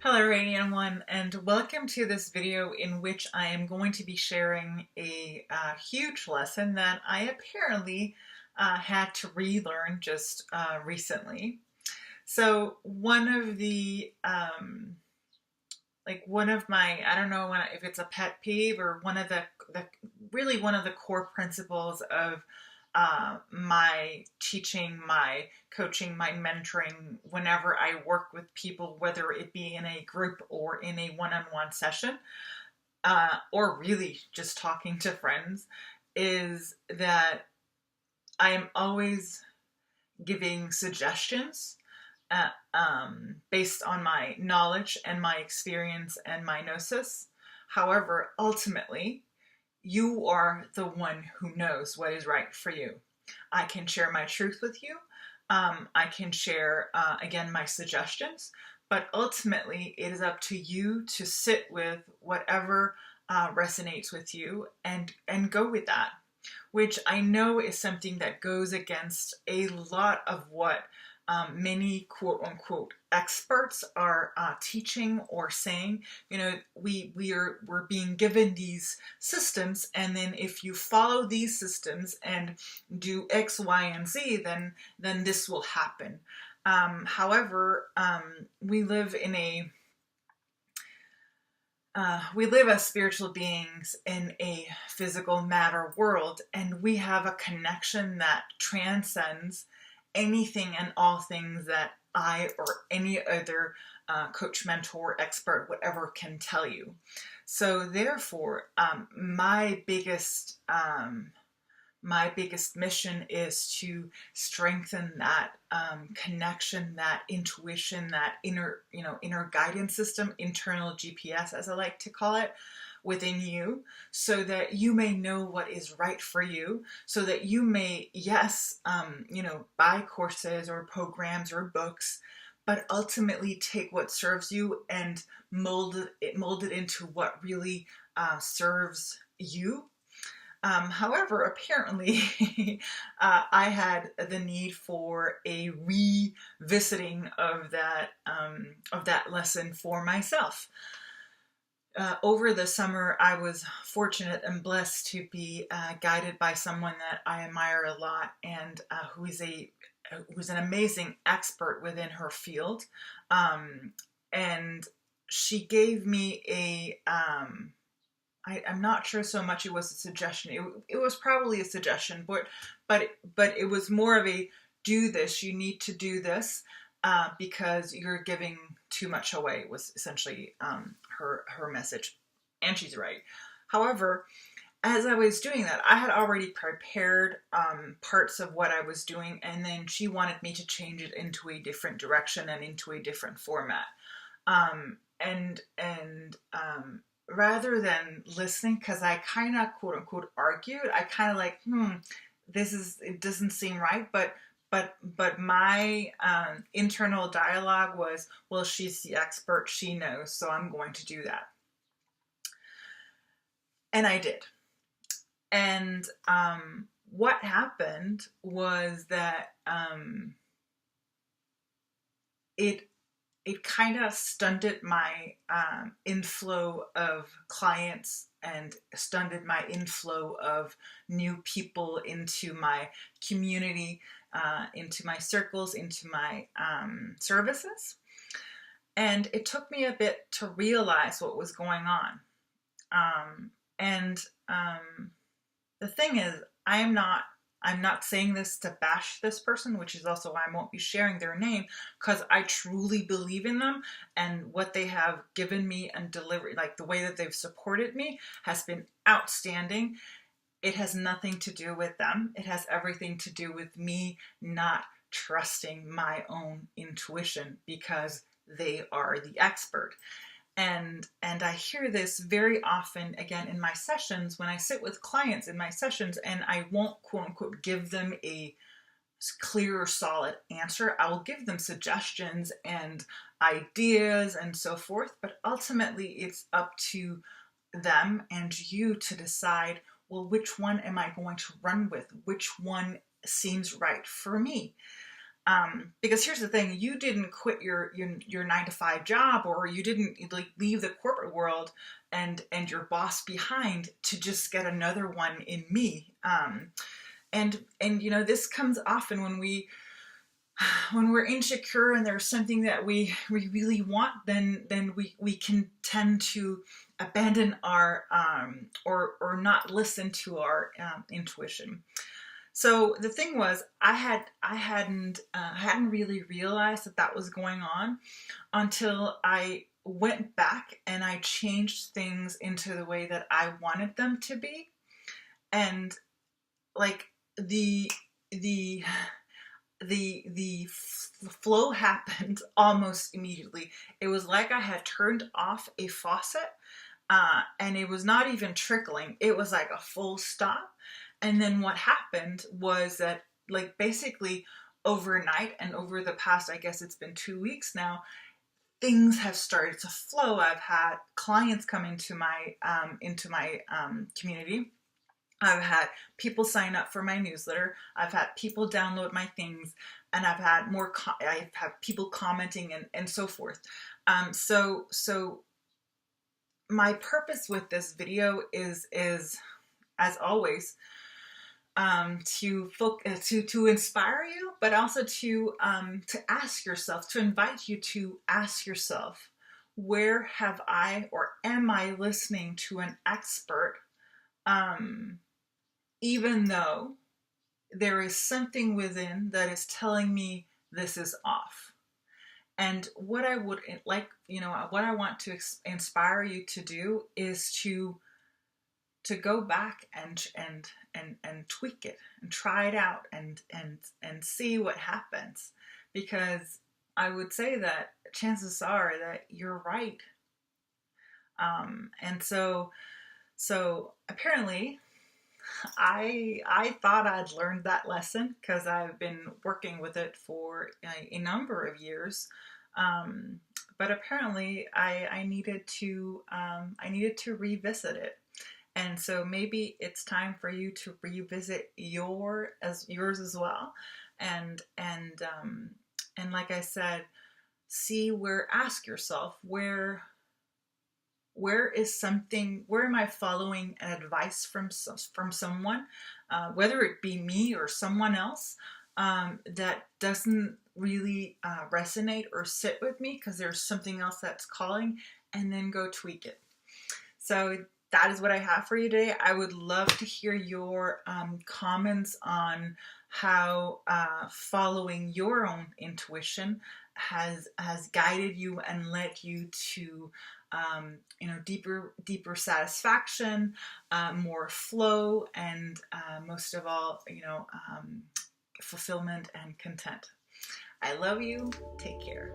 Hello Radiant One, and welcome to this video in which I am going to be sharing a huge lesson that I apparently had to relearn just recently. So one of my, I don't know if it's a pet peeve or really one of the core principles of my teaching, my coaching, my mentoring, whenever I work with people, whether it be in a group or in a one-on-one session, or really just talking to friends, is that I am always giving suggestions based on my knowledge and my experience and my gnosis. However, ultimately, you are the one who knows what is right for you. I can share my truth with you. I can share, again, my suggestions, but ultimately it is up to you to sit with whatever resonates with you and go with that, which I know is something that goes against a lot of what many quote unquote experts are teaching or saying. You know, we're being given these systems, and then if you follow these systems and do X, Y, and Z, then this will happen. However, we live as spiritual beings in a physical matter world, and we have a connection that transcends anything and all things that I or any other coach, mentor, expert, whatever can tell you. So therefore, my biggest mission is to strengthen that connection, that intuition, that inner guidance system, internal GPS, as I like to call it, within you, so that you may know what is right for you, so that you may, yes, buy courses or programs or books, but ultimately take what serves you and mold it into what really serves you. However, apparently, I had the need for a revisiting of that lesson for myself. Over the summer, I was fortunate and blessed to be guided by someone that I admire a lot, and who's an amazing expert within her field. And she gave me I'm not sure so much it was a suggestion. It was probably a suggestion, but it was more of a, do this. You need to do this because you're giving too much away, was essentially her message, and she's right. However, as I was doing that, I had already prepared parts of what I was doing, and then she wanted me to change it into a different direction and into a different format. And rather than listening, because I kind of quote unquote argued, I kind of like, it doesn't seem right, but my internal dialogue was, well, she's the expert, she knows, so I'm going to do that. And I did. And what happened was that it kind of stunted my inflow of clients and stunted my inflow of new people into my community, into my circles, into my services. And it took me a bit to realize what was going on. The thing is, I'm not saying this to bash this person, which is also why I won't be sharing their name, because I truly believe in them, and what they have given me and delivered, like the way that they've supported me, has been outstanding. It has nothing to do with them. It has everything to do with me not trusting my own intuition because they are the expert. And I hear this very often, again, in my sessions, when I sit with clients in my sessions, and I won't, quote unquote, give them a clear, solid answer. I will give them suggestions and ideas and so forth, but ultimately it's up to them and you to decide, well, which one am I going to run with? Which one seems right for me? Because here's the thing, you didn't quit your 9 to 5 job, or you didn't like leave the corporate world and your boss behind to just get another one in me. And you know, this comes often when we're insecure and there's something that we really want, then we can tend to abandon our or not listen to our intuition. So the thing was, I hadn't really realized that that was going on until I went back and I changed things into the way that I wanted them to be. And like the the the flow happened almost immediately. It was like I had turned off a faucet, and it was not even trickling. It was like a full stop. And then what happened was that, like, basically overnight and over the past, I guess it's been 2 weeks now, things have started to flow. I've had clients come into my community. I've had people sign up for my newsletter. I've had people download my things, and I've had I've had people commenting and so forth. So my purpose with this video is as always, to inspire you, but also to ask yourself, to invite you to ask yourself, where have I, or am I listening to an expert, even though there is something within that is telling me this is off? And what I would like, you know, what I want to inspire you to do is to go back and tweak it and try it out and see what happens. Because I would say that chances are that you're right. And so apparently I thought I'd learned that lesson because I've been working with it for a number of years. But apparently I needed to revisit it. And so maybe it's time for you to revisit yours as well. And like I said, ask yourself, where am I following an advice from someone, whether it be me or someone else, that doesn't really resonate or sit with me because there's something else that's calling, and then go tweak it. So that is what I have for you today. I would love to hear your comments on how following your own intuition has guided you and led you to deeper satisfaction, more flow, and most of all, fulfillment and content. I love you. Take care.